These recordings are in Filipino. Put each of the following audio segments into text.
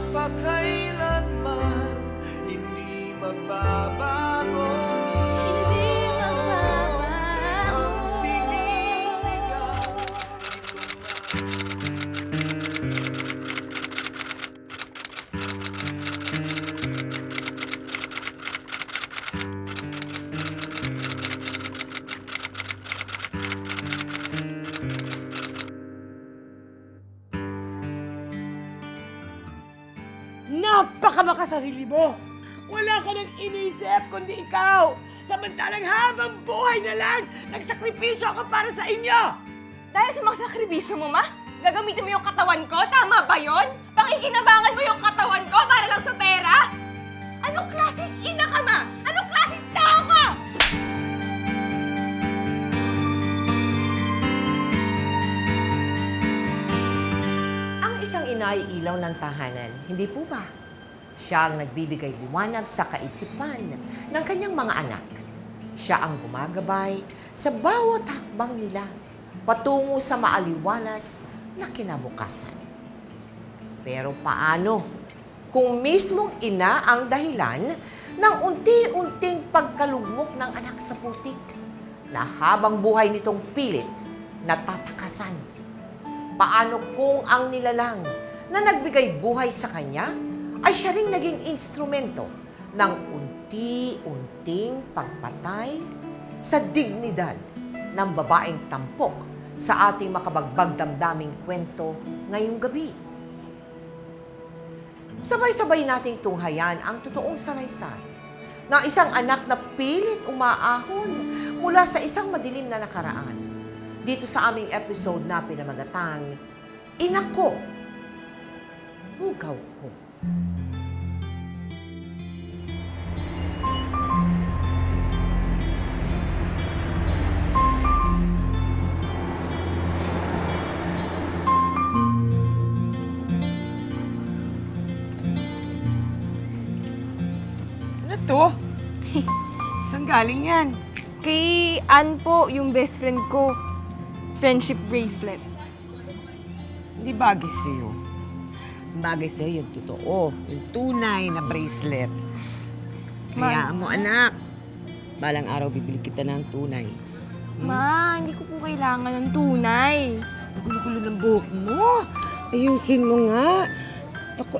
magpakailanman, hindi magbabago. Hindi magbabago. Ang sinisigaw, Napakamakasarili mo! Wala ka nang inisip kundi ikaw! Samantalang habang buhay na lang, nagsakripisyo ako para sa inyo! Dahil sa mga sakripisyo mo, ma? Gagamitin mo yung katawan ko? Tama ba yon? Pakikinabangan mo yung katawan ko para lang sa pera? Anong klaseng ina ka, ma? Anong klaseng tao ka? Ang isang ina ay ilaw ng tahanan, hindi po ba? Siya ang nagbibigay liwanag sa kaisipan ng kanyang mga anak. Siya ang gumagabay sa bawat hakbang nila patungo sa maaliwalas na kinabukasan. Pero paano kung mismong ina ang dahilan ng unti-unting pagkalugmok ng anak sa putik na habang buhay nitong pilit natatakasan? Paano kung ang nilalang na nagbigay buhay sa kanya ay siya ring naging instrumento ng unti-unting pagpatay sa dignidad ng babaeng tampok sa ating makabagbag damdaming kwento ngayong gabi? Sabay-sabay nating tunghayan ang totoong salaysay ng isang anak na pilit umaahon mula sa isang madilim na nakaraan. Dito sa aming episode na pinamagatang, Ina Ko, Bugaw Ko. Ano to? Saan galing yan? Kay Ann po, yung best friend ko. Friendship bracelet. Hindi bagay sa'yo. Bagay sa'yo yung totoo, yung tunay na bracelet. Kaya mo, anak, balang araw bibili kita ng tunay. Ma, hindi ko po kailangan ng tunay. Ang gulo-gulo ng buhok mo. Ayusin mo nga. Ako,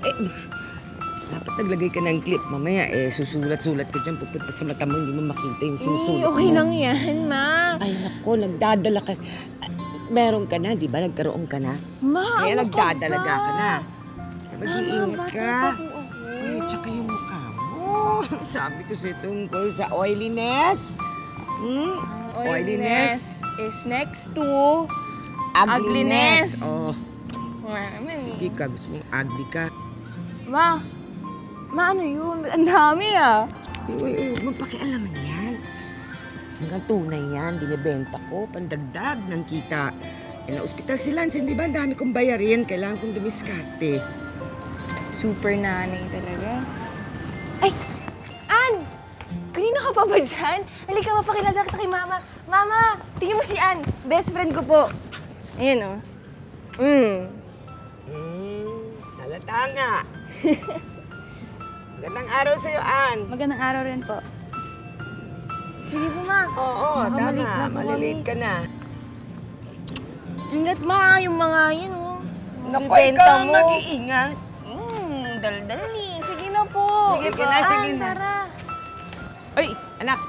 dapat naglagay ka ng clip. Mamaya, susulat-sulat ka dyan. Pupunta sa mata mo, hindi mo makita yung sinusulat mo. Okay lang yan, ma. Ay, nako, nagdadala ka. Meron ka na, di ba? Nagkaroon ka na. Ma, Kaya ano nagdadalaga ka na. Kaya mag-iingat bata ka. pa po ako. Ay, tsaka yung mukha mo. Sabi ko sa tungkol sa oiliness. Oiliness is next to ugliness. ugliness. Oh, Sige. sige ka. Gusto mong ugly ka. Ma, ano yun? Ang dami ah. Uy, magpakialaman yan. Hanggang tunay yan, binibenta ko, pandagdag ng kita. Na ospital si Lance, hindi ba? Ang dami kong bayarin. Kailangan kong dumiskarte. Super nanay talaga. Ay! Ann! Kanina ka pa ba dyan? Halika, mapakilala kita kay Mama. Mama, tingin mo si Ann. Best friend ko po. Ayan, oh. Halata nga. Magandang araw sa'yo, Ann. Magandang araw rin po. Sige po, Ma. Oo, Baka malate na tama. po Malilate kami. ka na. Ingat, Ma. Yung mga yun, oh. Naku, Bibenta ikaw ang mo. mag-iingat. Daldali. Sige na po. Sige na, sige na. Tara. Ay, anak.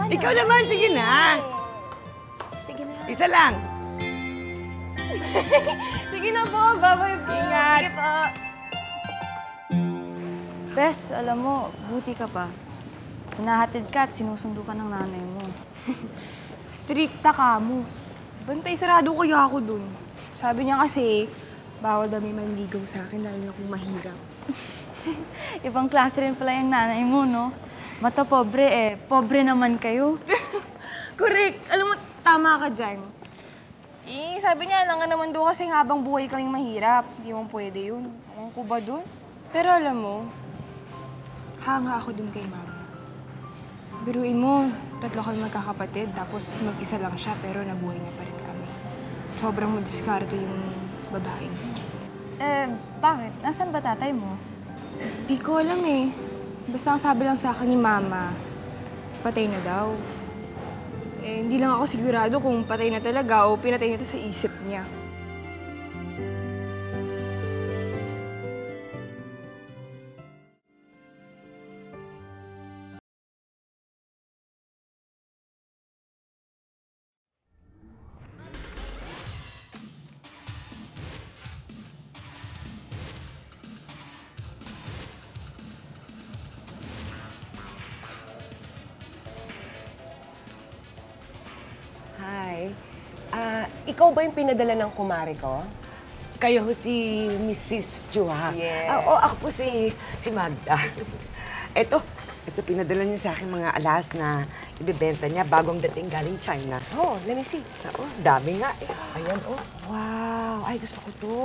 Ikaw naman, sige na. Sige na. Isa lang. Sige na po. Bye-bye po. Ingat. Sige po. Bes, alam mo, buti ka pa. Hinahatid ka at sinusundo ka ng nanay mo. Strikta ka mo. Bantay sarado kaya ako dun. Sabi niya kasi, bawal daw may manligaw sa akin lalo na kung mahirap. Ibang klase rin pala yung nanay mo, no? Mata pobre eh. Pobre naman kayo. Correct. Alam mo, tama ka dyan. Eh, sabi niya, lang nga naman doon kasi habang buhay kaming mahirap. Hindi mo pwede yun. Ewan ko ba doon? Pero alam mo, hanga ako dun kay Mama. Biruin mo, tatlo kami magkakapatid, tapos mag-isa lang siya, pero nabuhay niya pa rin kami. sobrang madiskarte yung babae. Bakit? Nasaan ba tatay mo? Di ko alam eh. Basta ang sabi lang sa akin ni Mama, patay na daw. Hindi lang ako sigurado kung patay na talaga o pinatay na sa isip niya. Hi. Ikaw ba yung pinadala ng kumari ko? Kayo ho si Mrs. Chua. Yes. Ako po si Magda. Ito pinadala niya sa akin mga alas na ibebenta niya bagong dating galing China. Oh, let me see. Dami nga eh. Ayan, oh. Wow. Ay, gusto ko to.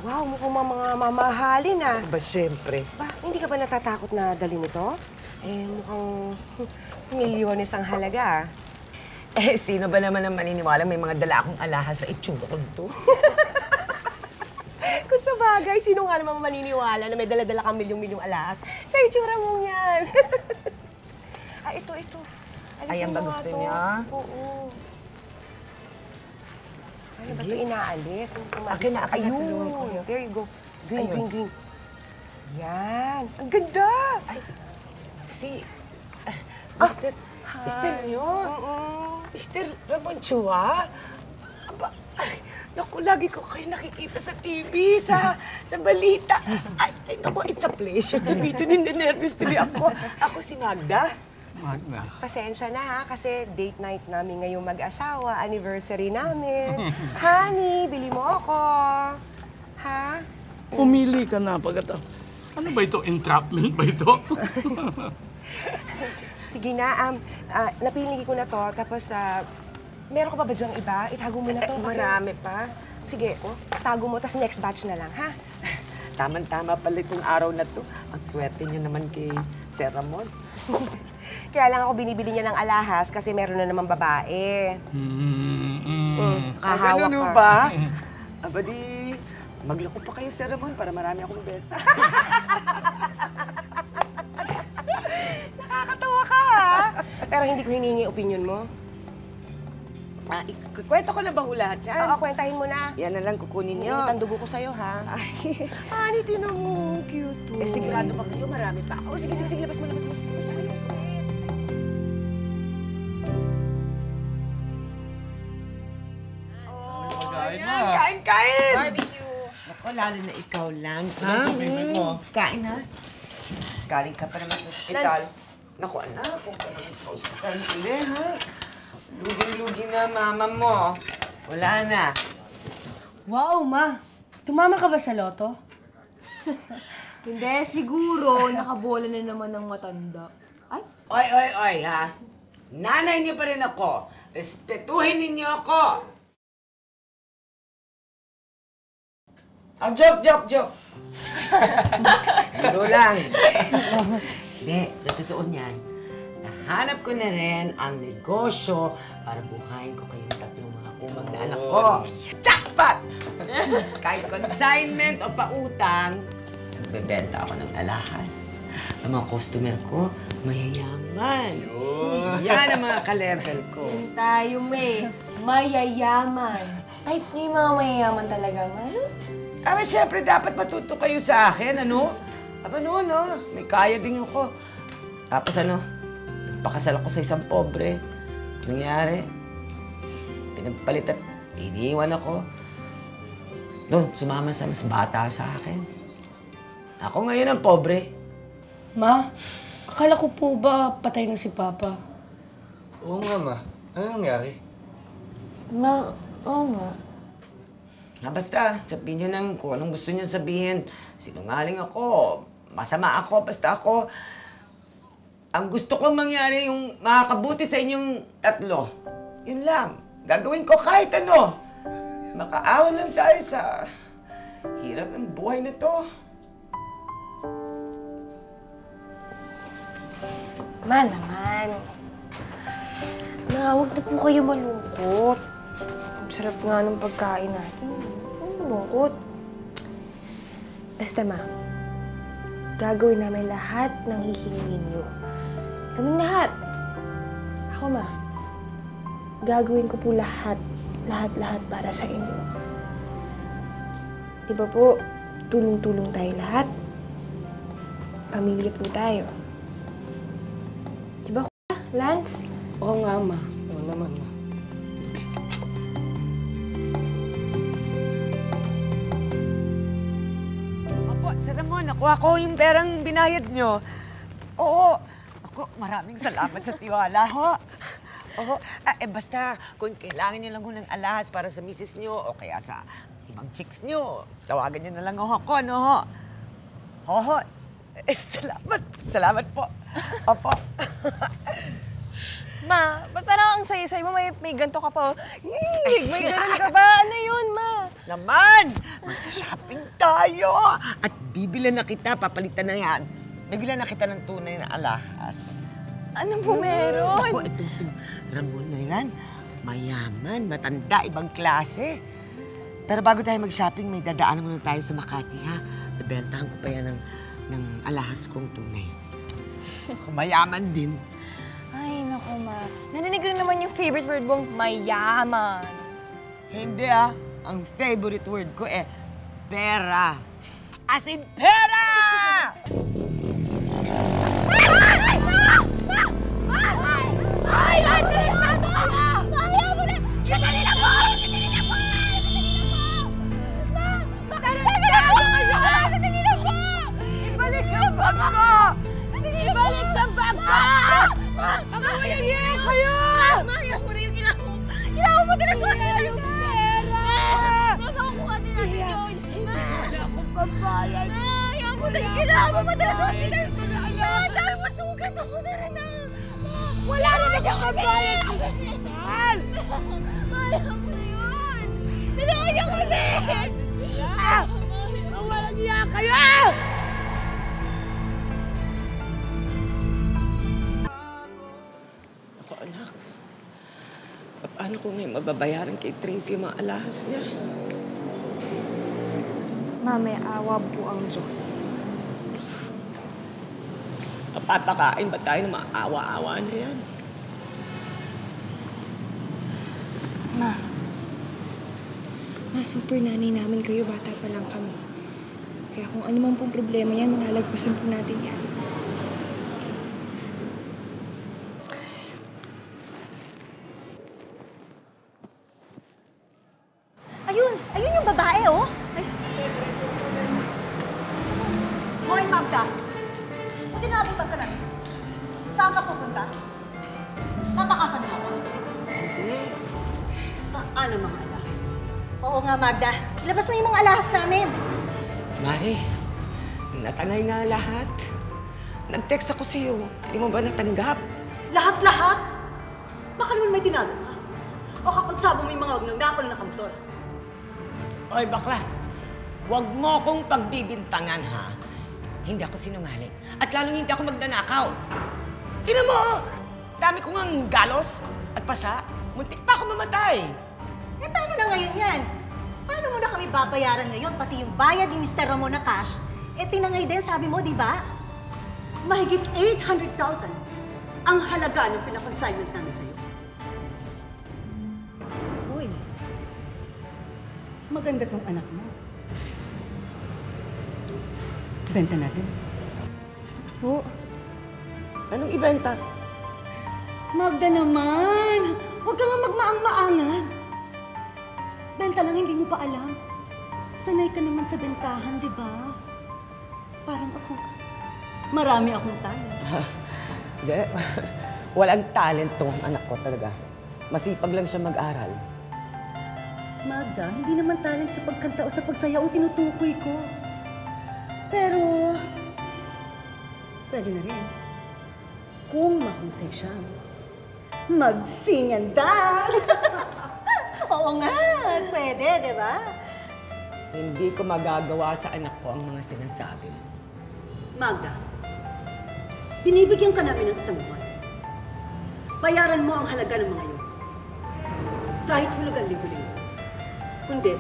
Wow, mukhang mga mamahalin, ah. Ba, syempre. Ba, hindi ka ba natatakot na dalhin ito? Mukhang milyones ang halaga, ah. Sino ba naman ang maniniwala may mga dala akong alahas sa itsura ko to? Kung sa bagay, sino nga namang maniniwala na may dala-dala kang milyong-milyong alahas sa itsura mong yan? Ito. Alisin Ayan ba mo nga gusto to. niya? Oo. Ano ba ito inaalis? Akin na, Ayun. There you go. Green, Ayun. green. Yan. Ang ganda! Mr. yun? Mr. Ramon Chua? Aba, naku, lagi ko kayo nakikita sa TV, sa balita. Ay, naku, it's a pleasure to meet you. Ninenervous tuloy ako. Ako si Magda. Magda. Pasensya na ha, kasi date night namin ngayong mag-asawa, anniversary namin. Honey, bili mo ako. Ha? Pumili ka na pagkatapos. Ano ba ito? Entrapment ba ito? Sige na, napili ko na to, tapos meron ka pa ba dyang iba? Itago mo na to. Kasi... Marami pa. Sige, tago mo, tapos next batch na lang, ha? Tama-tama pala itong araw na to. Ang swerte niyo naman kay Sir Ramon. Kaya lang ako binibili niya ng alahas kasi meron na naman babae. Kahawak Ganun ka. ba? Aba di, maglako pa kayo, Sir Ramon, para marami akong benta. Nakakatawa ka, ha? Pero hindi ko hiningi opinion mo. Kwento ko na ba ho lahat yan? Oo, kwentahin mo na. Yan na lang kukunin niyo. Hinihingi ang dugo ko sa'yo, ha? Honey, tinan mo. Cute, to. Sigurado pa kayo, marami pa ako. Sige, labas mo. Gusto ko yung set. Kain! Barbecue! Ako, lalo na ikaw, Lance. Ano sa favorite mo? Kain, ha? Galing ka pa naman sa ospital. Naku, anak, kung ka naman sa ospital uli, ha? Lugi-lugi na mama mo. Wala na. Wow, Ma! Tumama ka ba sa loto? Hindi, siguro nakabola na naman ng matanda. Ay, Oy, ha? Nanay niyo pa rin ako. Respetuhin ninyo ako. Joke. Biro lang. Hindi, sa totoo niyan, nahanap ko na rin ang negosyo para buhayin ko kayong tatlong mga umang na anak ko. Jackpot! Kahit consignment o pautang, nagbebenta ako ng alahas. Ang mga customer ko, mayayaman. Yan ang mga ka-level ko. Tayo, May. Mayayaman. Type niyo yung mga mayayaman talaga, Ma. Aba, syempre, dapat matuto kayo sa akin, ano? Aba, no, may kaya din ako. Tapos nagpakasal ako sa isang pobre. Nangyari, pinagpalit at iniwan ako. Doon, sumama sa mas bata sa akin. Ako ngayon ang pobre. Ma, akala ko po ba patay na si Papa? Oo nga, ma. Ano nangyari? Ma, oo nga. Basta, sabihin niyo nang kung anong gusto niyo sabihin. Sinungaling ako, masama ako, basta ako. Ang gusto kong mangyari yung makakabuti sa inyong tatlo. Yun lang. Gagawin ko kahit ano. Makaahon lang tayo sa hirap ng buhay na to. Ma naman. Ma, huwag na po kayo malungkot. sarap nga ng pagkain natin. Lungkot. Basta, Ma, gagawin namin lahat ng hihingin niyo. Kaming lahat. Ako, Ma, gagawin ko po lahat para sa inyo. Di ba po, tulong-tulong tayo lahat? Pamilya po tayo. Di ba, Lance? Oo nga, Ma. Oo naman, ma. Opo, Sir Ramon, nakuha ko yung perang binayad nyo. Oo. Ako, maraming salamat sa tiwala, ho. Oo. Basta, kung kailangan nyo lang ho ng alahas para sa misis nyo o kaya sa ibang chicks nyo, tawagan nyo na lang ako, ano ho? Oo. Salamat. Salamat po. Opo. Ma, ba't parang ang saya-saya mo? May ganito ka pa. May ganun ka ba? Ano yun, Ma? Naman! Mag-shopping tayo! At bibilan na kita, papalitan na yan. Bibilan na kita ng tunay na alahas. Ano po meron? Ako, itong si Ramon na yan, mayaman, matanda, ibang klase. Pero bago tayo mag-shopping, may dadaanan muna tayo sa Makati, ha? Bebentahan ko pa yan ng alahas kong tunay. Mayaman din. Ay, naku, Ma. Narinig ko na naman yung favorite word mong mayaman. Hindi, ang favorite word ko pera. As in, pera! Ibalik sa bag ko! Ibalik sa bag ko! Mag-uwiye kayo! Ayaw mo na yung ginawa mo din sa hospital na! Pera! Makukuha din natin yun! Wala akong pambayad. Ayaw mo na yung ginawa mo madala sa hospital! Dahil masugat ako na rin na! Wala na na siyang pambayad! Mahal! Ayaw mo na yun! Tulungan niyo kami! Walang iya kayo! Ako, anak. Paano ko ngayon mababayaran kay Tracy yung mga alahas niya? Ma, may awa po ang Diyos. Papakain ba tayo ng mga awa-awa na yan? Ma, super nanay namin kayo, bata pa lang kami. Kaya kung ano man pong problema yan, malalagpasan po natin yan. Ayun yung babae, oh. Ay. Hoy, Magda. Ba't inabutan ka namin? Saan ka pupunta? Tatakasan mo ako? Hindi. Saan ang mga alahas? Oo nga, Magda. Ilabas mo yung mga alahas sa amin. Mari, natanay nga lahat. Nag-text ako sa'yo. Hindi mo ba natanggap? Lahat-lahat? Baka naman may tinalo ka. O kakutsabo mo yung mga nagnanakol na kamotor. Oy, bakla. Huwag mo kong pagbibintangan, ha? Hindi ako sinungaling. At lalong hindi ako magnanakaw. Tingnan mo! Dami ko ngang galos at pasa. Muntik pa ako mamatay. Paano na ngayon yan? Paano mo na kami babayaran ngayon? Pati yung bayad ni Mr. Ramon na cash, tinangay din, sabi mo, di ba? Mahigit 800,000 ang halaga ng pinakonsignment namin sa'yo. Uy, maganda tong anak mo. Benta natin. Po, Anong ibenta? Magda naman! Huwag ka nga magmaang-maangan. Benta lang, hindi mo pa alam. Sanay ka naman sa bentahan, di ba? Parang ako. Marami akong talent. Hindi. Walang talent tong anak ko talaga. Masipag lang siya mag-aral. Magda, hindi naman talent sa pagkanta o sa pagsayaw ang tinutukoy ko. Pero, pwede na rin. Kung mahusay siya, mag-sing and dance. Oo nga, pwede, di ba? Hindi ko magagawa sa anak ko ang mga sinasabi mo. Magda, binibigyan ka namin ng isang buwan. Bayaran mo ang halaga ng mga yun. Kahit hulugan linggo-linggo. Kundi,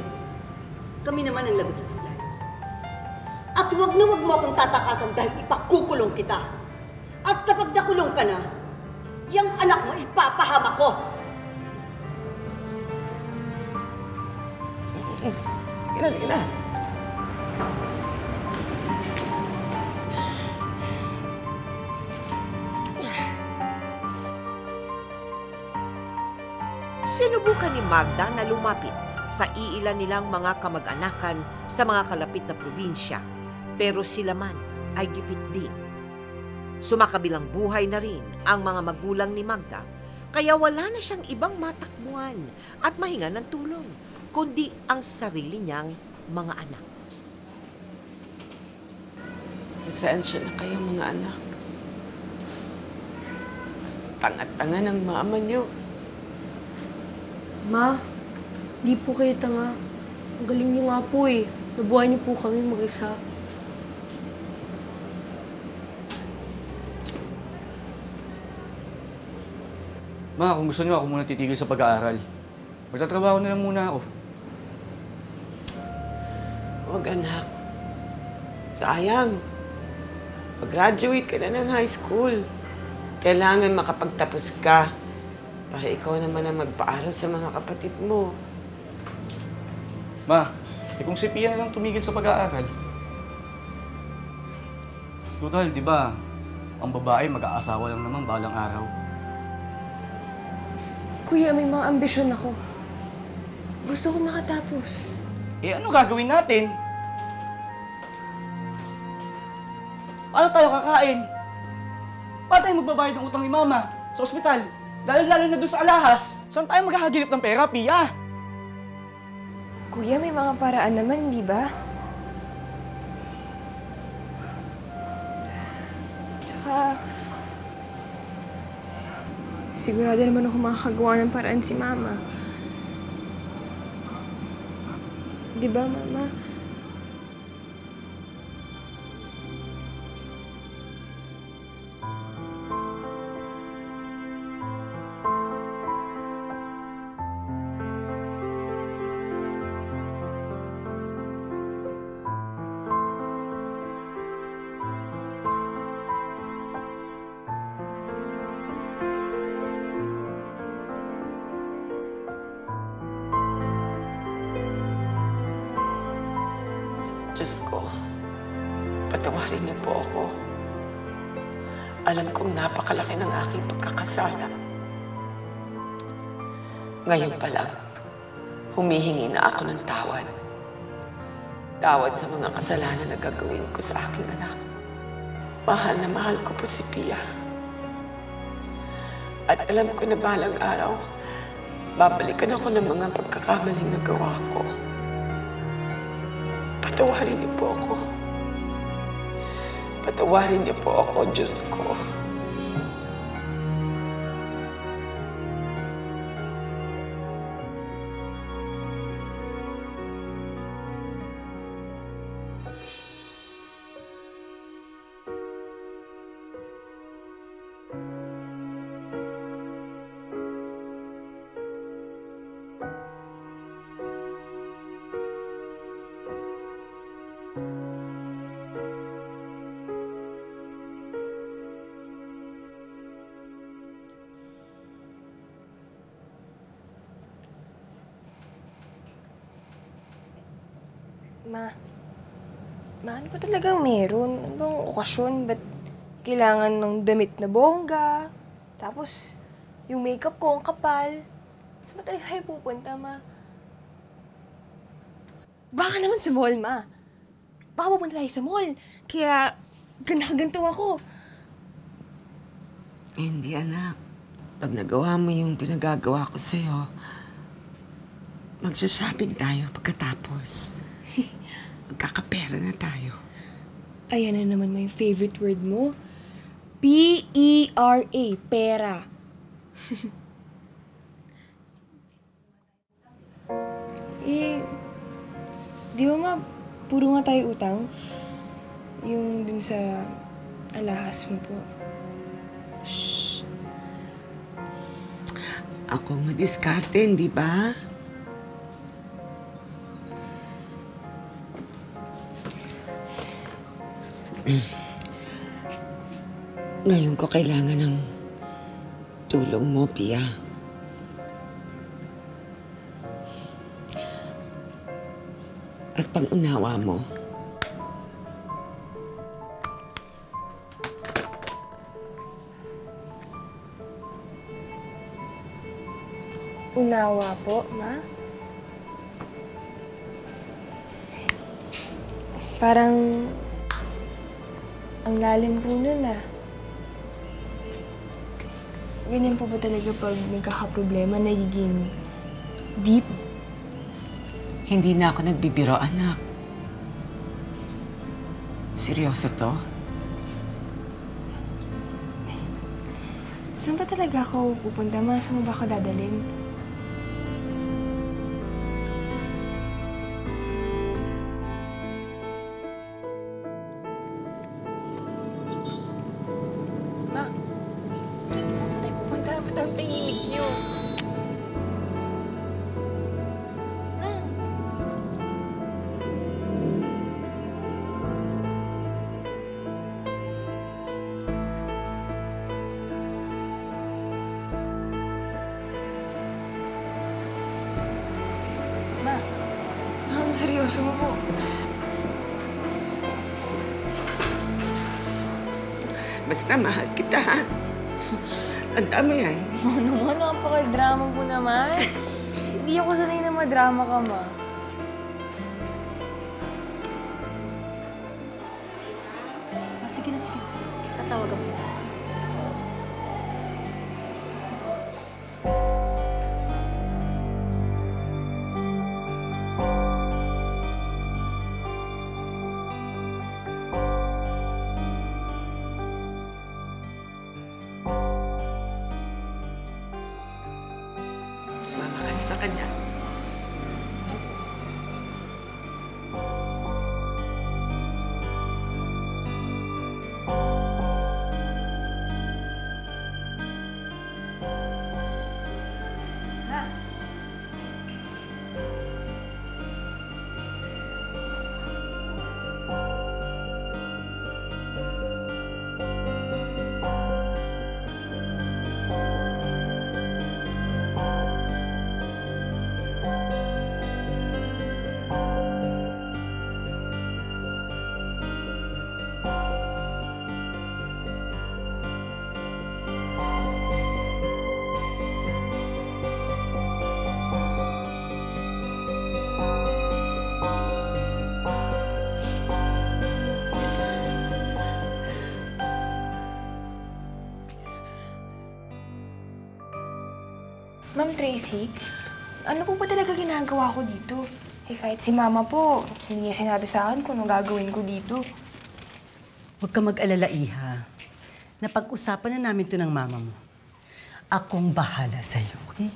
kami naman ang lagot sa supply. At huwag na huwag mo akong tatakasan dahil ipakukulong kita. At kapag nakulong ka na, yung anak mo ipapahamak ko. Sige na, sige na. Sinubukan ni Magda na lumapit sa iilan nilang mga kamag-anakan sa mga kalapit na probinsya, pero sila man ay gipit din. Sumakabilang buhay na rin ang mga magulang ni Magda, kaya wala na siyang ibang matakbuhan at mahinga ng tulong, kundi ang sarili niyang mga anak. Pasensya na kayo mga anak. Tanga-tanga ng mama niyo. Ma, di po kayo tanga. Ang galing niyo nga po eh. Nabuhay niyo po kami mag-isa. Ma, kung gusto niyo, ako muna titigil sa pag-aaral. Magtatrabaho na lang muna ako. Huwag anak. Sayang. Pag-graduate ka na ng high school. Kailangan makapagtapos ka para ikaw naman ang magpaaral sa mga kapatid mo. Ma, kung si Pia na lang tumigil sa pag-aaral. Total, di ba? Ang babae mag-aasawa lang naman balang araw. Kuya, may mga ambisyon ako. Gusto ko makatapos. Eh, ano gagawin natin? Paano tayo kakain? Paano tayo magbabayad ng utang ni Mama sa ospital? Lalo-lalo na doon sa alahas. Saan tayo maghahagilip ng pera, Pia? Kuya, may mga paraan naman, di ba? Tsaka, sigurado naman ako makakagawa ng paraan si Mama. Di ba, Mama? Diyos ko, patawarin niyo po ako. Alam kong napakalaki ng aking pagkakasala. Ngayon pa lang, humihingi na ako ng tawad. Tawad sa mga kasalanan na gagawin ko sa aking anak. Mahal na mahal ko po si Pia. At alam ko na balang araw, babalikan ako ng mga pagkakamaling nagawa ko. Patawarin niyo po ako. Patawarin niyo po ako, Diyos ko. Ma, ano ba talagang meron? Ano bang okasyon? Ba't kailangan ng damit na bongga? Tapos, yung makeup ko ang kapal. Saan ba talaga tayo pupunta, Ma? Baka naman sa mall, Ma. Baka pupunta tayo sa mall. Kaya, ganito ako. Hindi, anak. Pag nagawa mo yung pinagagawa ko sa'yo, magsha-shopping tayo pagkatapos. Magkakapera na tayo. Ayan na naman may favorite word mo. P-E-R-A, pera. Di ba Ma, puro nga tayo utang? Yung dun sa alahas mo po. Shhh. Ako madiskarte, di ba? Ngayon ko kailangan ng tulong mo, Pia. At pang-unawa mo. Unawa po, Ma. Parang ang lalim po nun, ah. Ganyan po ba talaga pag nagkakaproblema, nagiging deep? Hindi na ako nagbibiro, anak. Seryoso to? Saan ba talaga ako pupunta, Ma? Saan mo ba ako dadalhin? Ma, saan tayo pupunta? Ba't ang tahimik niyo? Ma. Ma, ang seryoso mo po. Basta mahal kita, ha? Tanda mo yan. Ano naman, napaka-drama mo naman. Hindi ako sanay na madrama ka, Ma. Sige na. Tatawagan mo. Sumama ka na sa kanya. Ma'am Tracy, ano po ba talaga ginagawa ko dito? Eh kahit si Mama po, hindi niya sinabi sa akin kung anong gagawin ko dito. Huwag ka mag-alala, Iha. Napag-usapan na namin to ng mama mo. Akong bahala sa'yo, okay?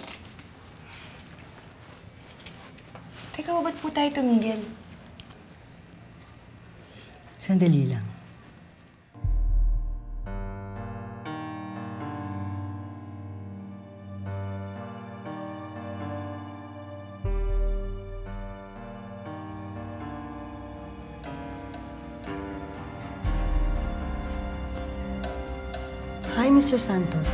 Teka, ba't po tayo tumigil? Sandali lang. Hi, Mr. Santos.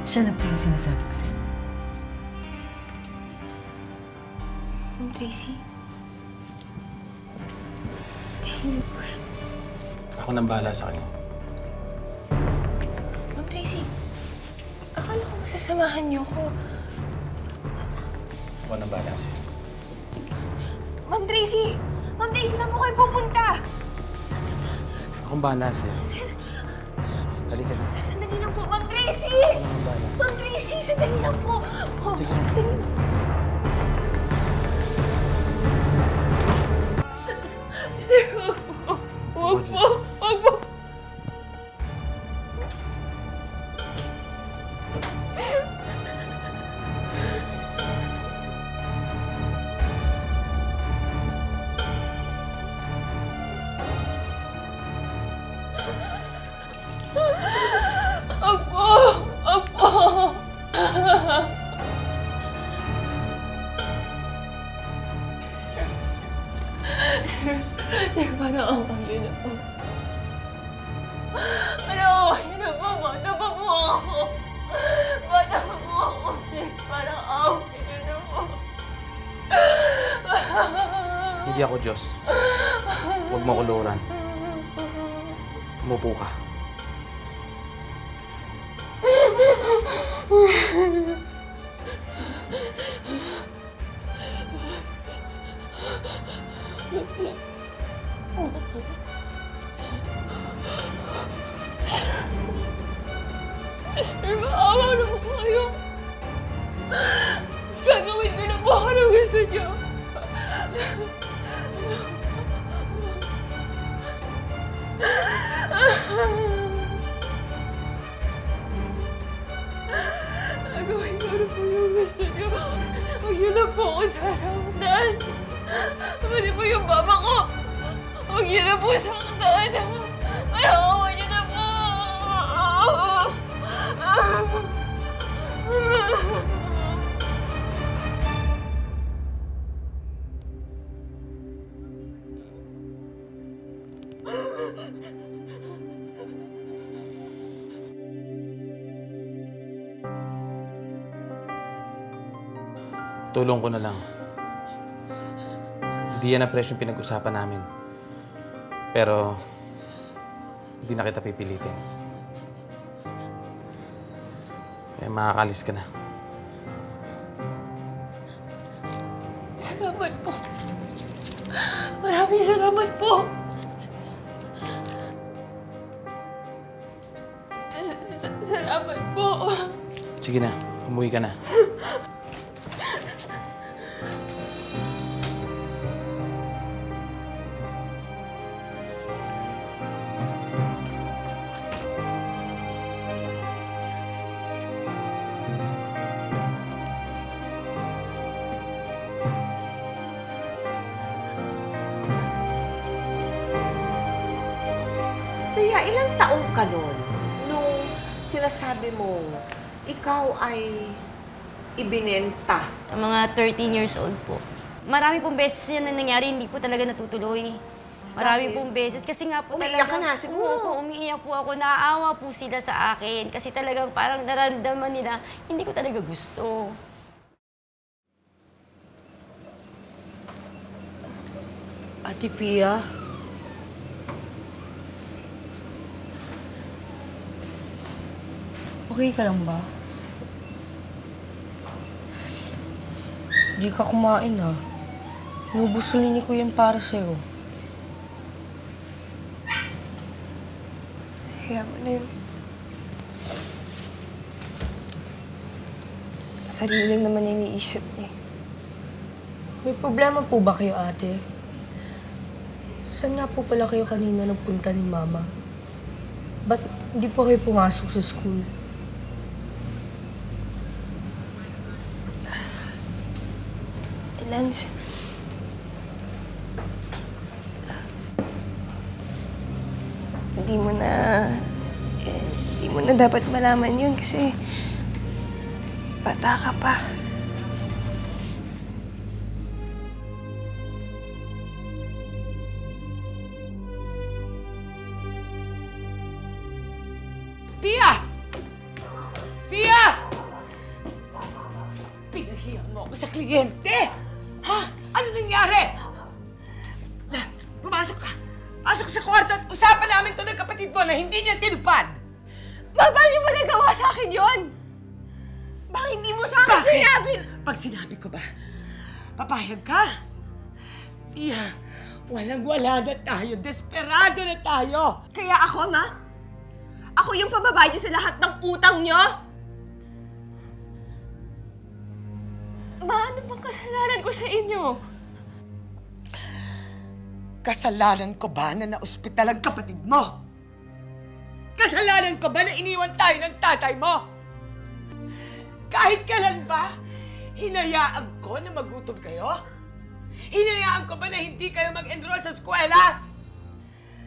Siya na po yung sinasabi ko sa'yo. Ma'am Tracy? Ako nang bahala sa kanya. Ma'am Tracy, akala ko masasamahan niyo ko. Ako nang bahala sa'yo. Ma'am Tracy! Ma'am Tracy, saan po kayo pupunta? Akong bahala sa'yo. Sir, Halika na. sir, sandali lang po. Ma'am Tracy! Ako nang bahala. Ma'am Tracy, sandali lang po. Oh, Sige. sandali lang. Sir, huwag po. Huwag po. Huwag po. Sir, parang awa niyo na po. Parang awa niyo na po. Bata pa po ako. Bata pa po ako, Sir. Parang awa niyo na po. Hindi ako Diyos. Huwag mo kuluran. Umupo ka. Sir, maawa na po kayo. Gagawin ko na po ako ng gusto niyo. Gagawin ko na po yung gusto niyo. Huwag niyo na po ako sasaktan. Pati po yung mama ko. Huwag niyo na po saktan. Ayaw niyo na po. Tulong ko na lang. Hindi yan ang presyong pinag-usapan namin. Pero, hindi na kita pipilitin. Kaya makakalis ka na. Salamat po. Maraming salamat po. Salamat po. Sige na, umuwi ka na. Pia, ilang taong ka nun nung sinasabi mo ikaw ay ibinenta? Mga 13 years old po. Marami pong beses yan na nangyari, hindi po talaga natutuloy. Marami pong beses. Kasi nga po Umiiyak ka na, siguro. Oo, umiiyak po ako. Naaawa po sila sa akin. Kasi talagang parang naramdaman nila, hindi ko talaga gusto. Ate Pia, okay ka lang ba? Hindi ka kumain ah. Inubusulin ko yan para sa'yo. Kaya mo na yun. Sarili lang naman niya iniisip niya. May problema po ba kayo, ate? Saan nga po pala kayo kanina nagpunta ni Mama? Ba't hindi po kayo pumasok sa school? Lance, hindi mo na dapat malaman yun kasi bata ka pa. Pia! Pia! Pinahiya mo ako sa kliyente! Ha? Ano nangyari? Pumasok ka! Pasok sa kwarto at usapan namin to ng kapatid mo na hindi niya tinupad! Ma, paano niyo ba nagawa sa akin yun? Bakit hindi mo sa akin sinabi? Pag sinabi ko ba, papayag ka? Pia, walang-wala na tayo. Desperado na tayo. Kaya ako, Ma? Ako yung pababayad niyo sa lahat ng utang niyo? Ma, ano bang kasalanan ko sa inyo? Kasalanan ko ba na na-ospital ang kapatid mo? Kasalanan ko ba na iniwan tayo ng tatay mo? Kahit kailan ba, hinayaan ko na magutom kayo? Hinayaan ko ba na hindi kayo mag-enroll sa eskwela?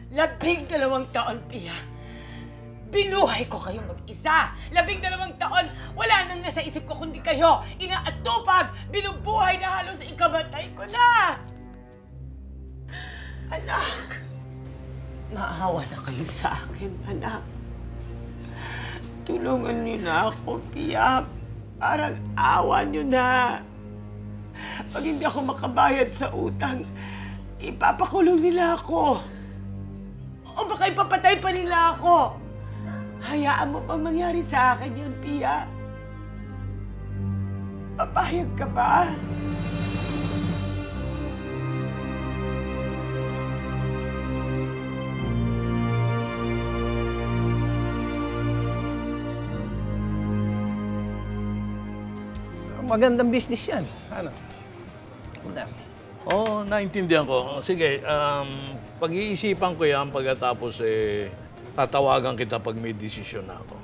12 taon, Pia. Binuhay ko kayong mag-isa. 12 taon, wala nang nasa isip ko kundi kayo. Inaatupag, binubuhay na halos ikamatay ko na. Anak! Maawa na kayo sa akin, anak. Tulungan niyo na ako, Pia. Parang awa niyo na. Pag hindi ako makabayad sa utang, ipapakulong nila ako. O baka ipapatay pa nila ako. Hayaan mo pang mangyari sa akin yun, Pia. Papayag ka ba? Magandang business yan. Ano? Wala. Oo, naintindihan ko. Sige, pag-iisipan ko yan pagkatapos tatawagan kita pag may desisyon na ako.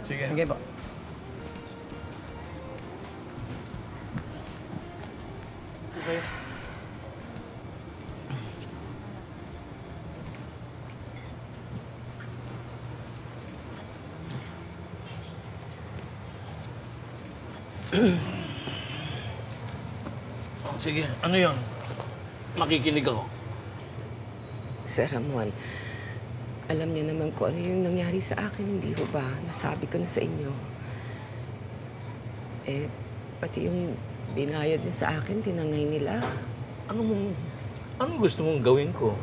Sige. Sige po. Okay. Sige, ano yun? Makikinig ako. Sir Ramon, alam niyo naman kung ano yung nangyari sa akin, hindi ho ba? Nasabi ko na sa inyo. Pati yung binayad niyo sa akin, tinangay nila. Anong gusto mong gawin ko?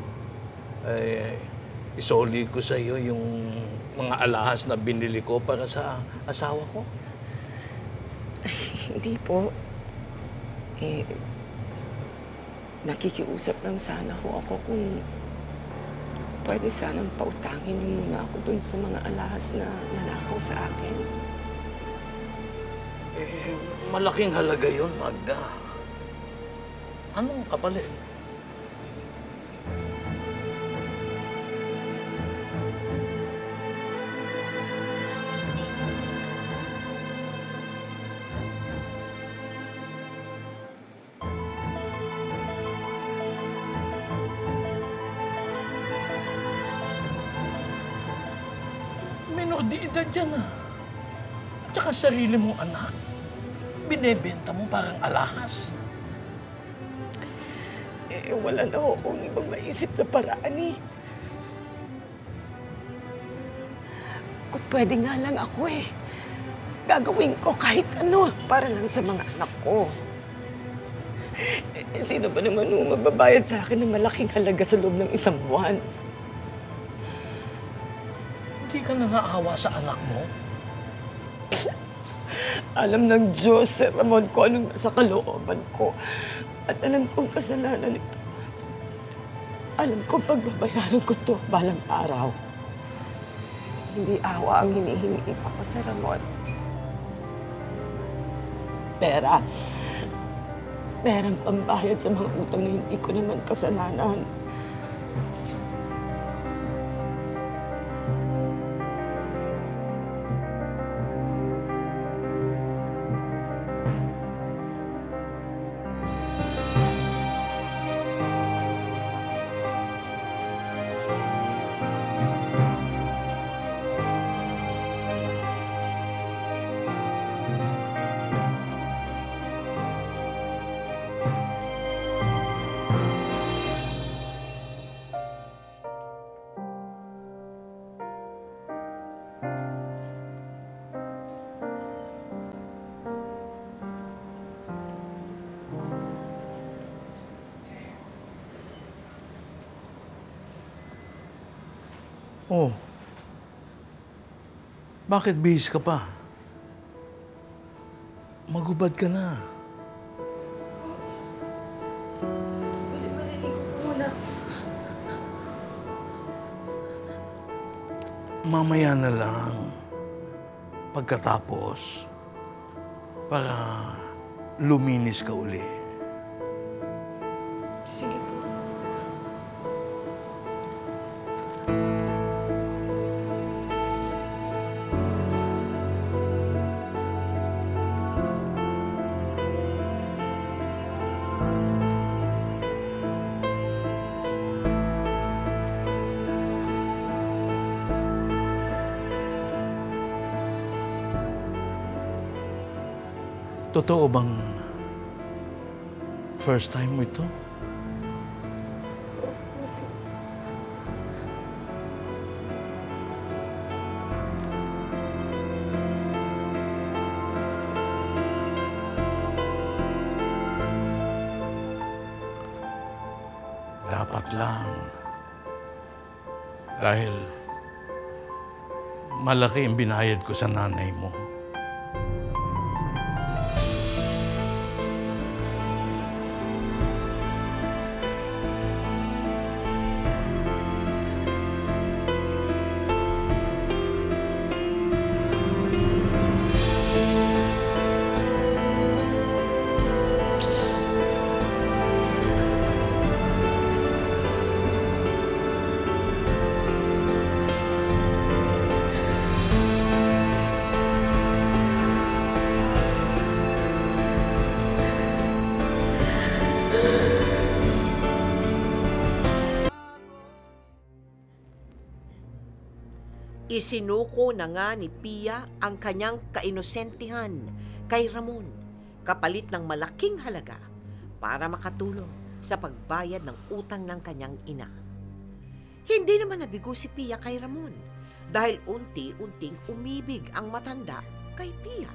Isoli ko sa iyo yung mga alahas na binili ko para sa asawa ko? Hindi po. Nakikiusap lang sana ho ako kung pwede sanang pautangin niyo muna ako dun sa mga alahas na nanakaw sa akin. Malaking halaga yun, Magda. Anong kapalit? Di edad yan At saka sarili mong anak. Binebenta mo parang alahas. Wala na ho akong ibang maisip na paraan Kung pwede nga lang ako gagawin ko kahit ano para lang sa mga anak ko. Sino ba naman magbabayad sa akin ng malaking halaga sa loob ng isang buwan? Hindi ka na naawa sa anak mo? Alam ng Diyos, Sir Ramon, kung anong nasa kalooban ko. At alam kong kasalanan ito. Alam kong pagbabayaran ko to balang araw. Hindi awa ang hinihingi ko, Sir Ramon. Pera. Perang pambayad sa mga utang na hindi ko naman kasalanan. Oh. Bakit bihis ka pa? Magubad ka na. Balik-balikin ko muna. Mamaya na lang. Pagkatapos, para luminis ka uli. Sige po. Totoo bang first time mo ito? Dapat lang. Dahil malaki ang binayad ko sa nanay mo. Isinuko na nga ni Pia ang kanyang kainosentihan kay Ramon kapalit ng malaking halaga para makatulong sa pagbayad ng utang ng kanyang ina. Hindi naman nabigo si Pia kay Ramon dahil unti-unting umibig ang matanda kay Pia.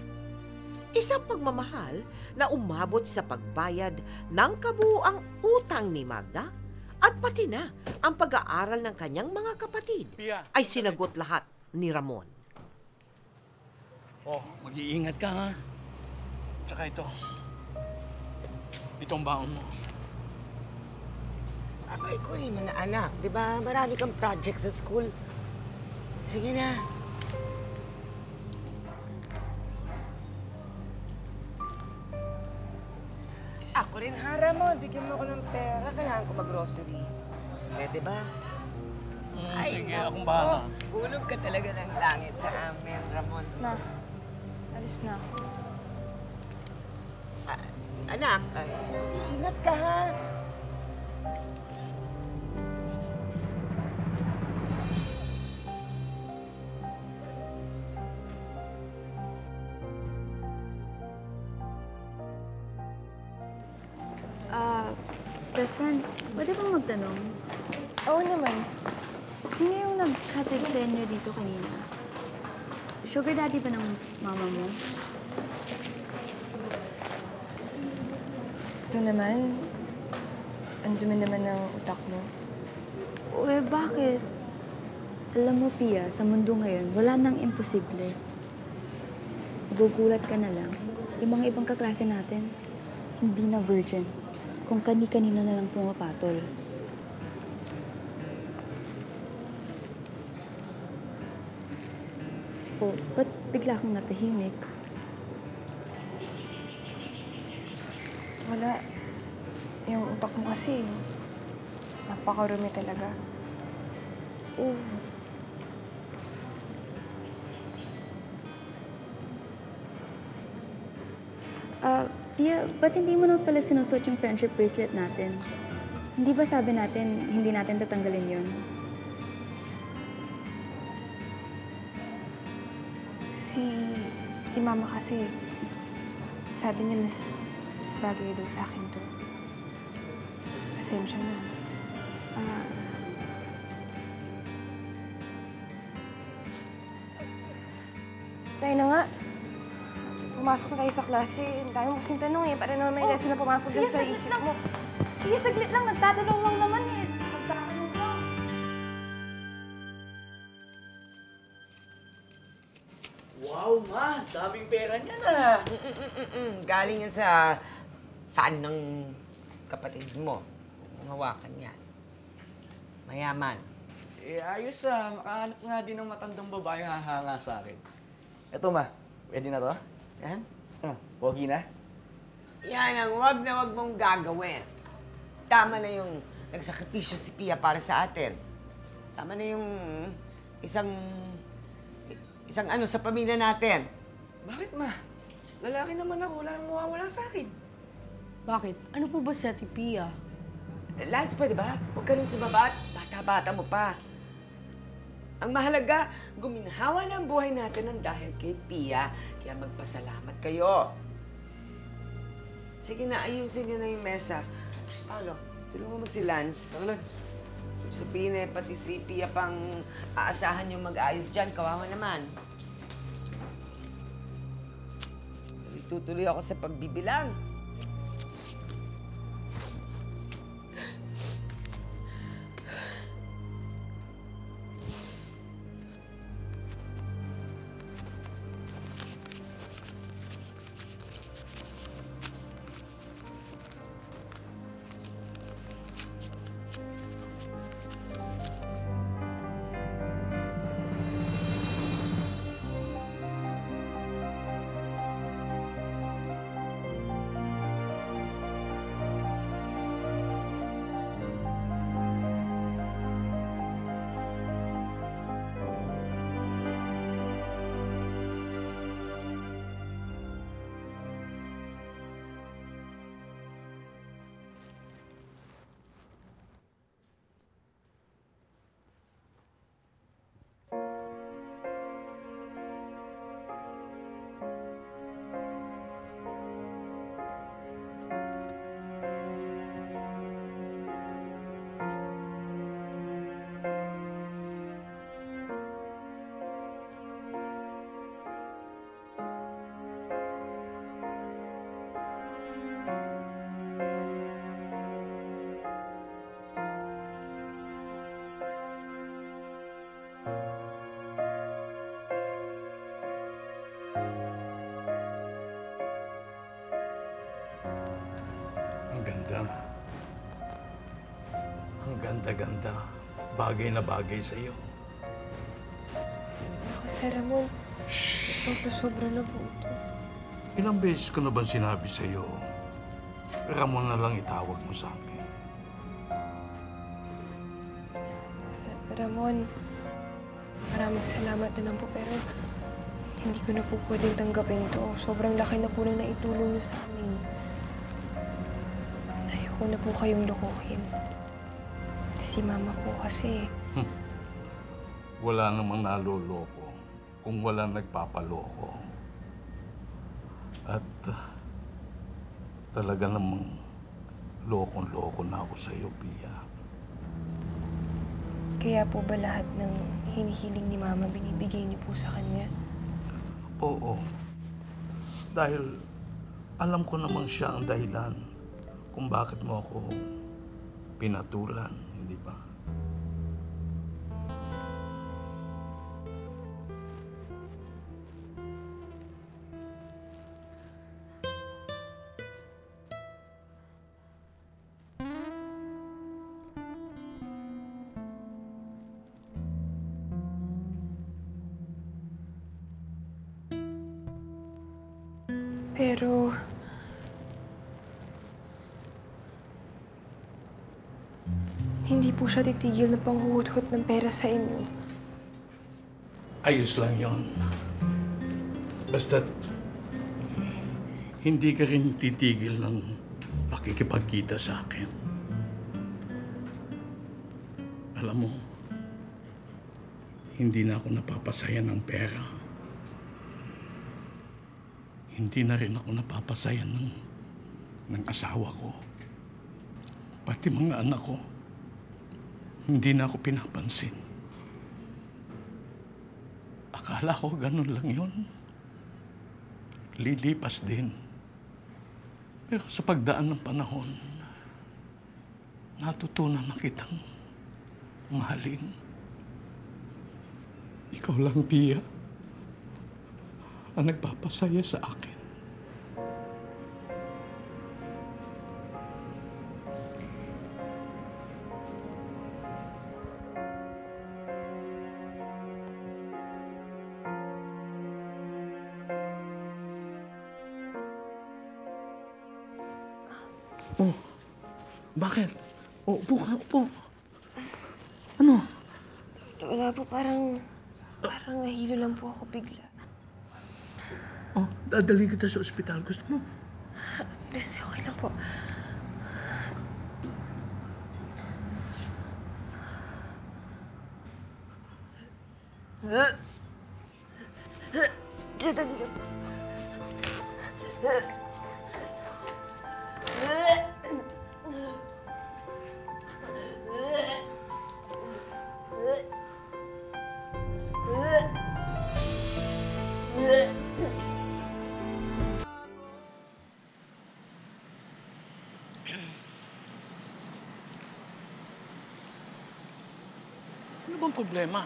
Isang pagmamahal na umabot sa pagbayad ng kabuuang utang ni Magda at pati na ang pag-aaral ng kanyang mga kapatid ay sinagot lahat ni Ramon. Oh, mag-iingat ka ha. Tsaka ito. Itong baon mo. Abay, kunin mo na anak. Di ba marami kang project sa school? Sige na. Ako rin, Ramon. Bigyan mo ako ng pera. Kailangan ko mag-grocery. Pwede ba? Sige, akong bahala. Hulog ka talaga ng langit sa amin, Ramon. Na, alis na. Anak, ingat ka ha. Best friend, pwede bang magtanong? Oo naman. Sino yung naghatid sa inyo dito kanina? Sugar daddy ba ng mama mo? Ito naman, ang dumi naman ng utak mo. Eh, bakit? Alam mo, Pia, sa mundo ngayon, wala nang imposible. Gugulat ka na lang. Yung mga ibang kaklase natin, hindi na virgin. Kung kani-kanino na lang pumapatol. Oh, ba't bigla kang natahimik? Wala. Yung utak mo kasi, napakarumi talaga. Oh. Pia, ba't hindi mo na pala sinusot yung friendship bracelet natin? Hindi ba sabi natin, hindi natin tatanggalin yun? Si mama kasi, sabi niya mas bagay daw sa akin to. Pasensya na. Tayo na nga. Pumasok na tayo sa klase. Ang dami mo kasing tanong eh. Para naman may lesson na pumasok dyan sa isip mo. Sige, saglit lang. Nagtatanong lang naman eh. Nagtatanong lang. Wow, ma! Daming pera niya na. Galing yan sa fan ng kapatid mo. Ang hawakan yan. Mayaman. Eh, ayos makahanap nga din ng matandang babae hahanga sa akin. Eto ma, pwede na to? Yan? Pogi na? Yan ang wag na wag mong gagawin. Tama na yung nagsakripisyo si Pia para sa atin. Tama na yung isang ano sa pamilya natin. Bakit ma? Lalaki naman ako, wala nang mawawala sa akin. Bakit? Ano po ba si Ate Pia? Lance, pwede ba? Huwag ka rin sumabat. Bata-bata mo pa. Ang mahalaga, guminhawa na ang buhay natin ng dahil kay Pia. Kaya magpasalamat kayo. Sige na, ayusin niyo na yung mesa. Paolo, tulungan mo si Lance. Ano, Lance? Sabihin eh, pati si Pia pang aasahan yung mag-ayos dyan. Kawawa naman. Tutuloy ako sa pagbibilang. Ang ganda-ganda. Bagay na bagay sa'yo. Ako, Sir Ramon, sobra-sobra na po ito. Ilang beses ko na ba sinabi sa'yo, Ramon na lang itawag mo sa akin? Ramon, maraming salamat na lang po, pero hindi ko na po pwedeng tanggapin to. Sobrang laki na po nang naitulong niyo sa amin. Ayoko na po kayong lokohin. Si Mama po kasi. Wala namang naloloko kung wala nagpapaloko. At talaga namang lokong-loko na ako sa iyo, Pia. Kaya po ba lahat ng hinihiling ni Mama binibigay niyo po sa kanya? Oo. Dahil alam ko namang siya ang dahilan kung bakit mo ako pinatulan, hindi ba? Pero hindi po siya titigil na panghuhut-hut ng pera sa inyo. Ayos lang yon. Basta't hindi ka rin titigil ng makikipagkita sa akin. Alam mo, hindi na ako napapasaya ng pera. Hindi na rin ako napapasaya ng asawa ko. Pati mga anak ko, hindi na ako pinapansin. Akala ko ganun lang yun. Lilipas din. Pero sa pagdaan ng panahon, natutunan na kitang mahalin. Ikaw lang, Pia, ang nagpapasaya sa akin. Oh, bakit? Oh, upo ka, upo. Ano? Wala po, parang nahilo lang po ako bigla. Oh, dadali kita sa ospital. Gusto mo? Okay lang po. Dali lang. Ano bang problema?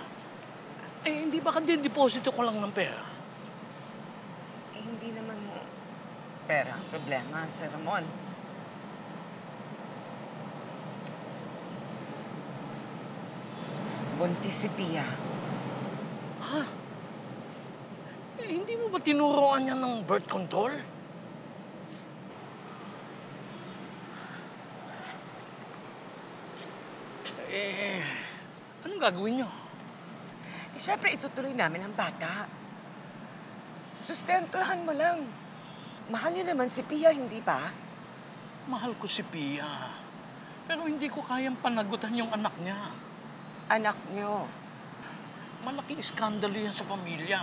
Eh, hindi ba deposito ko lang ng pera? Eh, hindi naman mo pera ang problema, Sir Ramon. Buntis si Pia. Ha? Eh, hindi mo ba tinuruan niya ng birth control? Eh, anong gagawin niyo? Eh, syempre, itutuloy namin ang bata. Sustentuhan mo lang. Mahal niyo naman si Pia, hindi ba? Mahal ko si Pia. Pero hindi ko kayang panagutan yung anak niya. Anak niyo? Malaking iskandalo yan sa pamilya.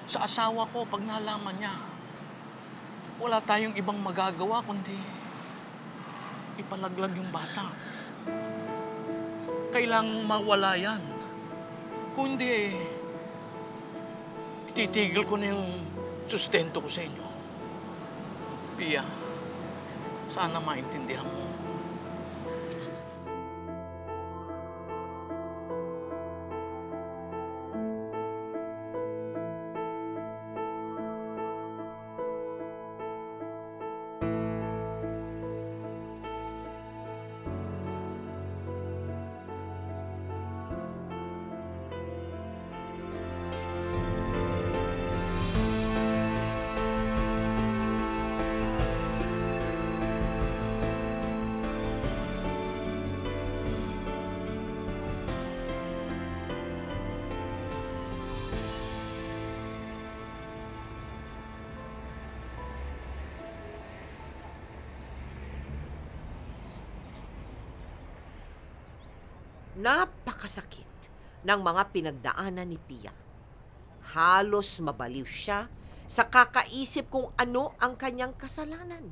Sa asawa ko, pag nalaman niya. Wala tayong ibang magagawa kundi ipalaglag yung bata. Kailangang mawala yan. Kung hindi, ititigil ko na yung sustento ko sa inyo. Pia, sana maintindihan mo. Napakasakit ng mga pinagdaanan ni Pia. Halos mabaliw siya sa kakaisip kung ano ang kanyang kasalanan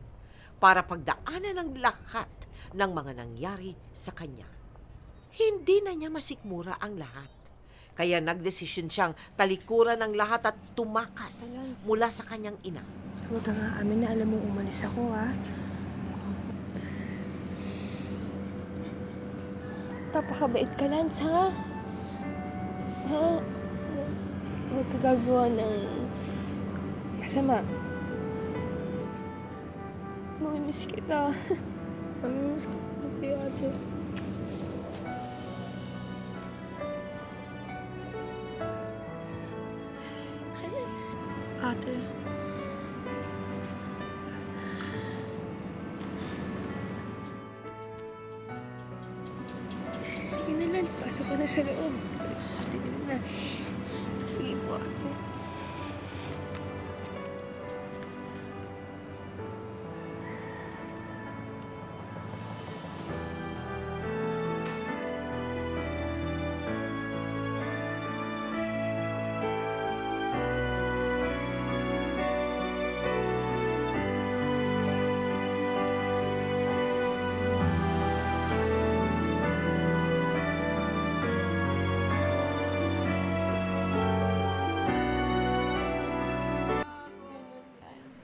para pagdaanan ng lahat ng mga nangyari sa kanya. Hindi na niya masikmura ang lahat. Kaya nagdesisyon siyang talikuran ng lahat at tumakas mula sa kanyang ina. Huwag ka nga amin na alam mong umalis ako, ha? Papakabait ka, Lance, ha? Ha? Huwag ka gagawa ng masama. Mamimiss kita. Mamimiss ka po kay ate. Ate. Sige na, Lance. Pasok ka na sa loob. Sige na. Sige po, ate.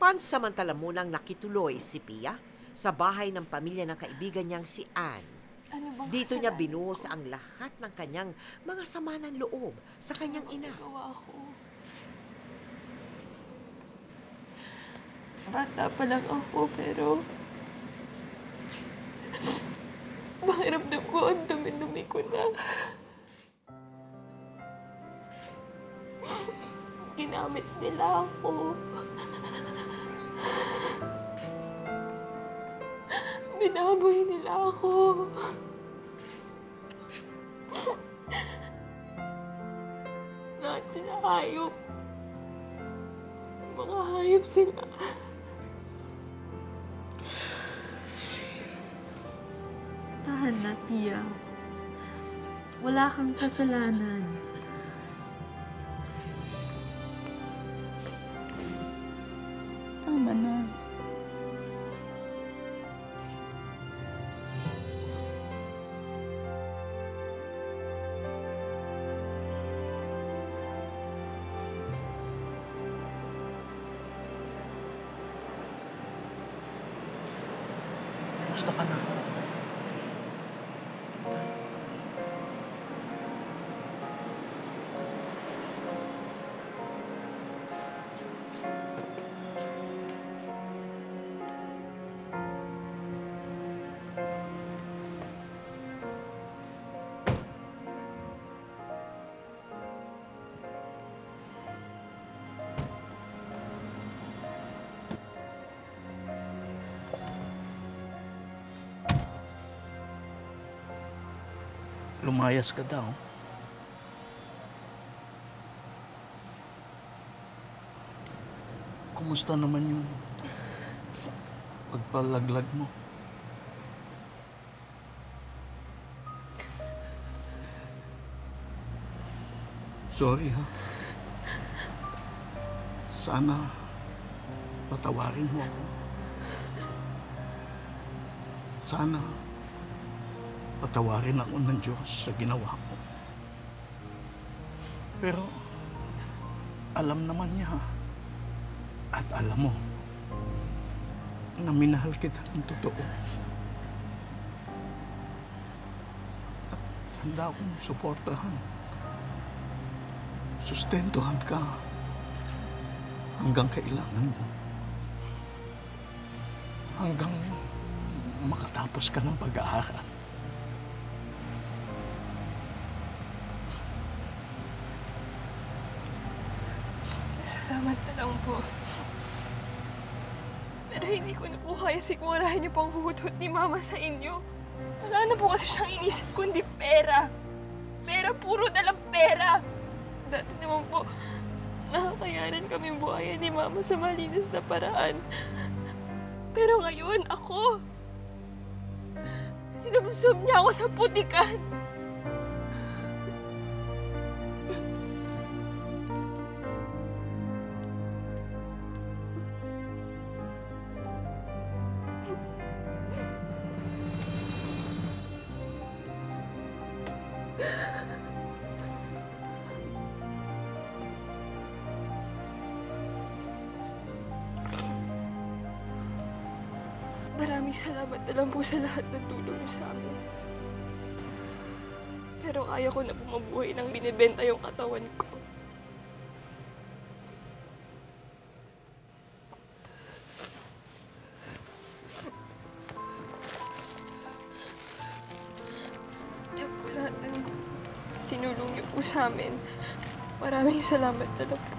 Pansamantala munang nakituloy si Pia sa bahay ng pamilya ng kaibigan niyang si Anne. Ano bang Dito niya kasalanan binuhos ko? ang lahat ng kanyang mga sama ng loob sa kanyang ina. Nagawa ako. Bata pa lang ako, pero pakiramdam ko ang dumi-dumi ko na. Ginamit nila ako. Binaboy nila ako. Lahat sila hayop. Mga hayop sila. Tahan na, Pia. Wala kang kasalanan. Tama na. Kumusta ka na? Lumayas ka daw. Kumusta naman yung pagpalaglag mo? Sorry ha. Sana patawarin mo ako. Sana patawarin ako ng Diyos sa ginawa ko. Pero, alam naman niya, at alam mo, na minahal kita ng totoo. At handa akong suportahan. Sustentuhan ka hanggang kailangan mo. Hanggang makatapos ka ng pag-aaral. Salamat na lang po. Pero hindi ko na po kaya sigurahin niyo pang huhutot ni Mama sa inyo. Wala na po kasi siyang inisip kundi pera. Pera, puro na lang pera. Dati naman po, nakakayanan kaming buhayan ni Mama sa malinis na paraan. Pero ngayon, ako, sinubsob niya ako sa putikan. Maraming salamat na lang po sa lahat ng tulong niyo sa amin. Pero kaya ko na bumabuhay nang binibenta yung katawan ko. Yan po lahat ng tinulong niyo po sa amin. Maraming salamat na lang po.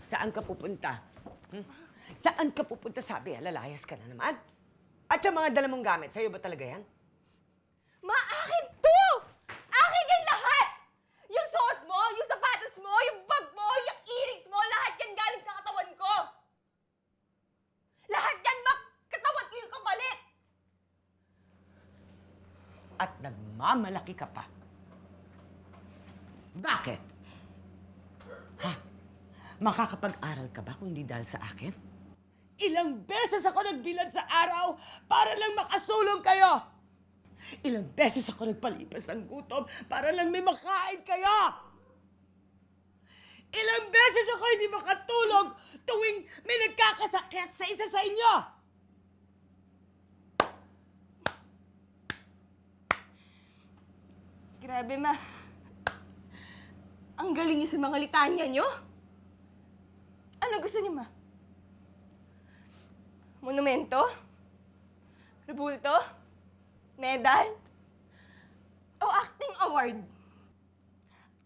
Saan ka pupunta? Saan ka pupunta? Sabi, lalayas ka na naman. At yung mga dala mong gamit, sa'yo ba talaga yan? Ma, akin to! Akin yan lahat! Yung suot mo, yung sapatos mo, yung bag mo, yung earrings mo, lahat yan galing sa katawan ko! Lahat yan, Ma! Katawan ko yung kapalit! At nagmamalaki ka pa. Bakit? Ha? Makakapag-aral ka ba kung hindi dahil sa akin? Ilang beses ako nagbilad sa araw para lang makasulong kayo! Ilang beses ako nagpalipas ng gutom para lang may makain kayo! Ilang beses ako hindi makatulog tuwing may nagkakasakit sa isa sa inyo! Grabe, Ma. Ang galing niyo sa mga litanya niyo. Ano gusto niyo, Ma? Monumento? Rebulto? Medal? O acting award?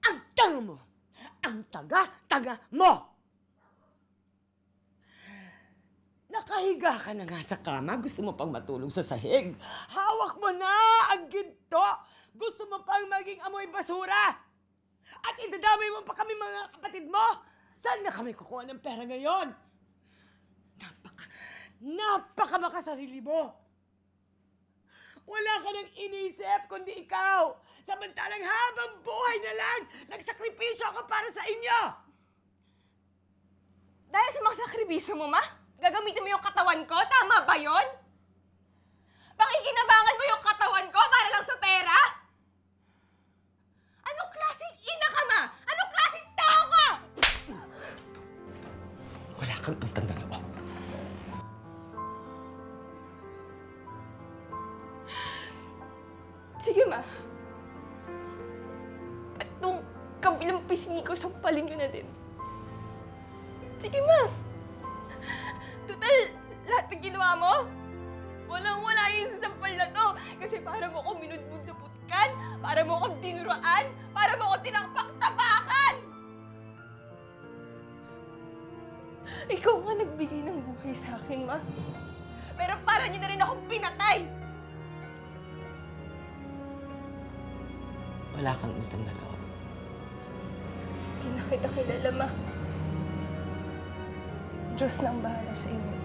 Ang tanga mo! Ang taga-taga mo! Nakahiga ka na nga sa kama. Gusto mo pang matulog sa sahig. Hawak mo na ang ginto. Gusto mo pang maging amoy basura. At idadamay mo pa kami mga kapatid mo. Saan na kami kukuha ng pera ngayon? Napaka makasarili mo. Wala ka nang inisip kundi ikaw. Samantalang habang buhay na lang, nagsakripisyo ako para sa inyo. Dahil sa mga sakripisyo mo, Ma? Gagamitin mo yung katawan ko? Tama ba yon? Pakikinabangan mo yung katawan ko para lang sa pera? Anong klaseng ina ka, Ma? Anong klaseng tao ka? Wala kang utang na loob. Sige, Ma. At nung kabilang pisngi ko, sampalin nyo na din. Sige, Ma. Total, lahat ng ginawa mo, walang-wala yung sasampal na to. Kasi para mo ako minudmud sa putkan, para mo ako dinuraan, para mo ako tinakpak-tapakan. Ikaw nga nagbigay ng buhay sa akin, Ma. Pero para niyo na rin akong pinatay. Wala kang utang na loob. Hindi na kita kilala, Ma. Diyos na ang bahala sa inyo.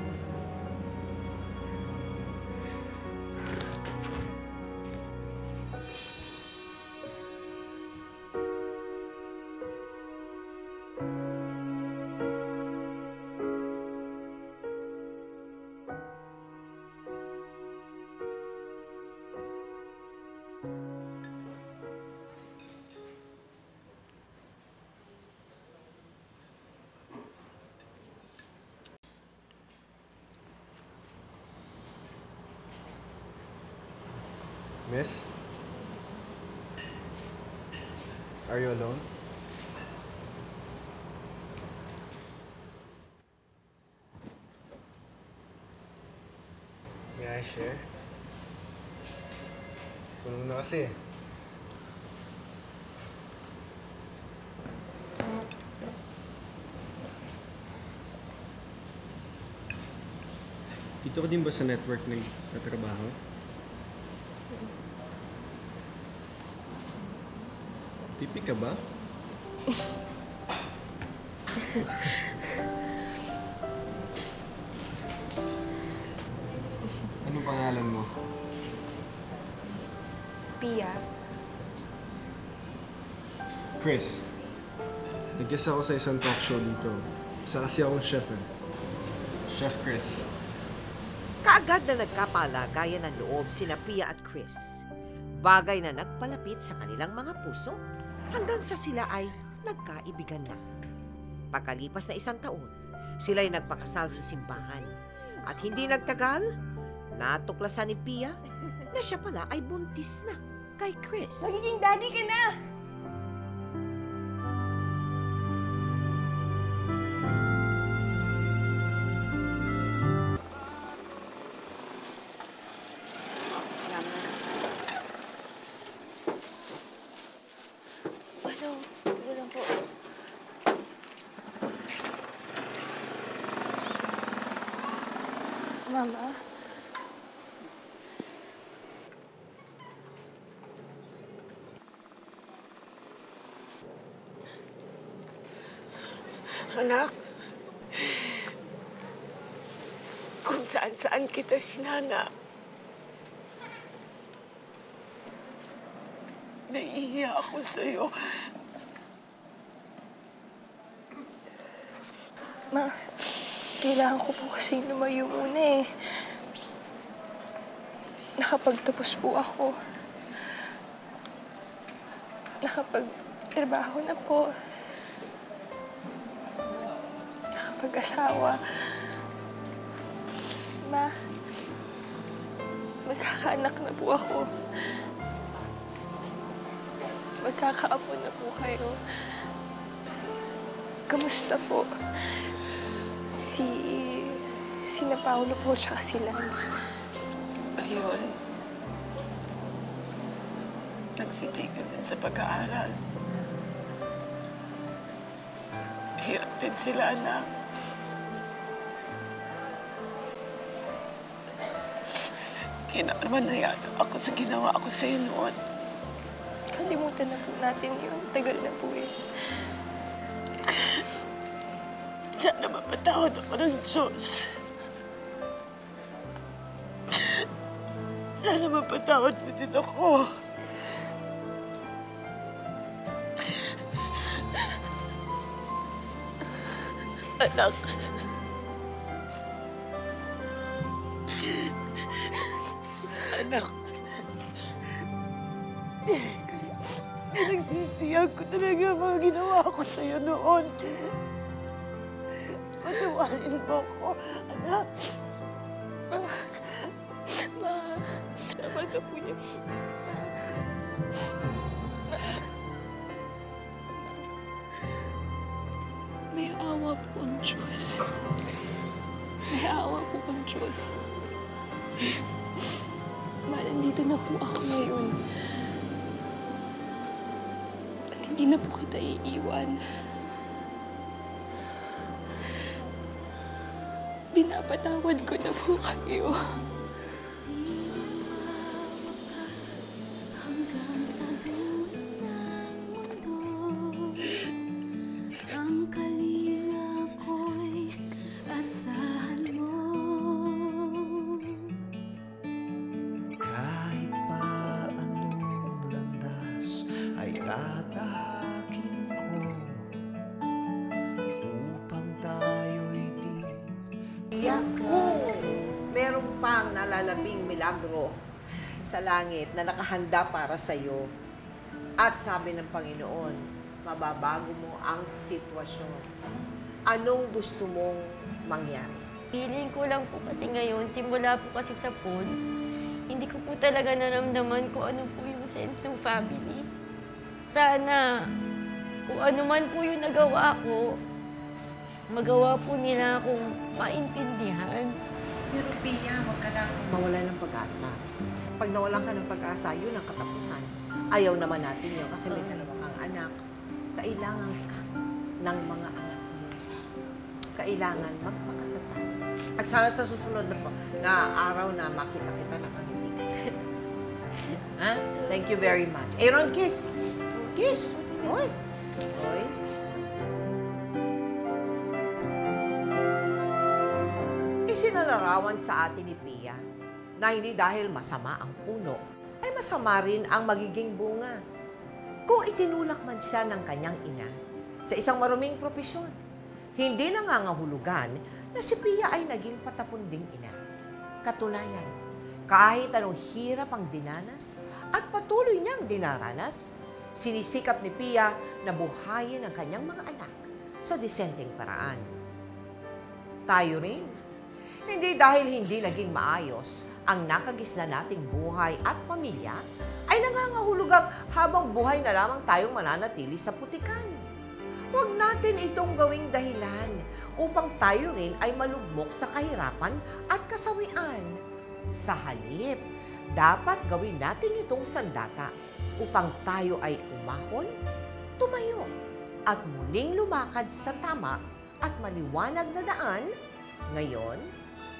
Miss? Are you alone? May I share? Puno na kasi. Dito ka din ba sa network na trabaho? Pipi ka ba? Ano pangalan mo? Pia. Chris. Nag-guest ako sa isang talk show dito. Isa kasi akong chef eh. Chef Chris. Kaagad na nagkapalagayan ng loob sina Pia at Chris. Bagay na nagpalapit sa kanilang mga puso hanggang sa sila ay nagkaibigan na. Pagkalipas na 1 taon, sila'y nagpakasal sa simbahan. At hindi nagtagal, natuklasan ni Pia na siya pala ay buntis na kay Chris. Magiging daddy ka na! Mama? Anak, kung saan-saan kita hinana, nahihiya ako sa'yo. Ma, kailangan ko po kasi lumayo muna eh. Nakapagtapos po ako. Nakapagtrabaho na po. Nakapag-asawa. Ma, magkakaanak na po ako. Magkakaapo na po kayo. Kamusta po? Si Paulo po, tsaka si Lance. Ngayon, nagsitigil din sa pag-aaral. Hirap din sila, anak. Kinaman na yata ako sa ginawa ko sa'yo noon. Kalimutan na po natin yun. Tagal na po eh. Sana mapatawad ako ng Diyos. Sana mapatawad mo din ako. Anak. Anak. Pinagsisihan ko talaga ang mga ginawa ko sa'yo noon. Patawarin mo ko, anak. Ma, tama na po niya. May awa po ang Diyos. May awa po ang Diyos. Ma, nandito na po ako ngayon. At hindi na po kita iiwan. Pinapatawad ko na po kayo. Ang kalinga ko'y asahan mo. Kahit pa anong landas ay tatahakin ko upang tayo'y di Kung meron pang nalalabing milagro sa langit na nakahanda para sa iyo, at sabi ng Panginoon, mababago mo ang sitwasyon. Anong gusto mong mangyari? Feeling ko lang po kasi ngayon, simula po kasi sa pool, hindi ko po talaga naramdaman kung ano po yung sense ng family. Sana, kung ano man po yung nagawa ko, magawa po nila akong maintindihan. Pero Pia, huwag ka lang mawala ng pag-asa. Pag nawalan ka ng pag-asa, yun ang katapusan. Ayaw naman natin yun kasi may dalawa kang anak. Kailangan ka ng mga anak mo. Kailangan magpakatatag. At sana sa susunod na araw na makita kita na kangiti ka. Ha? Thank you very much. Aaron, kiss. Kiss. Oy. Oy. Isinalarawan sa atin ni Pia na hindi dahil masama ang puno, ay masama rin ang magiging bunga. Kung itinulak man siya ng kanyang ina sa isang maruming propesyon, hindi nangangahulugan na si Pia ay naging patapunding ina. Katunayan, kahit anong hirap ang dinanas at patuloy niyang dinaranas, sinisikap ni Pia na buhayin ang kanyang mga anak sa disenteng paraan. Tayo rin, hindi dahil hindi naging maayos ang nakagisna nating buhay at pamilya, ay nangangahulugang habang buhay na lamang tayong mananatili sa putikan. Huwag natin itong gawing dahilan upang tayo rin ay malugmok sa kahirapan at kasawian. Sa halip, dapat gawin natin itong sandata upang tayo ay umahon, tumayo, at muling lumakad sa tama at maliwanag na daan ngayon,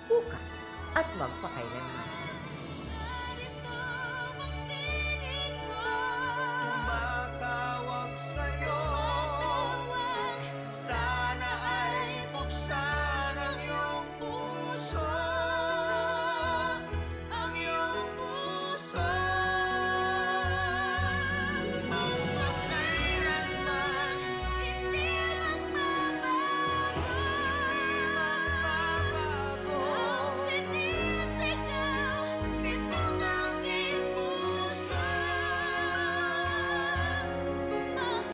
bukas, at magpakailanman.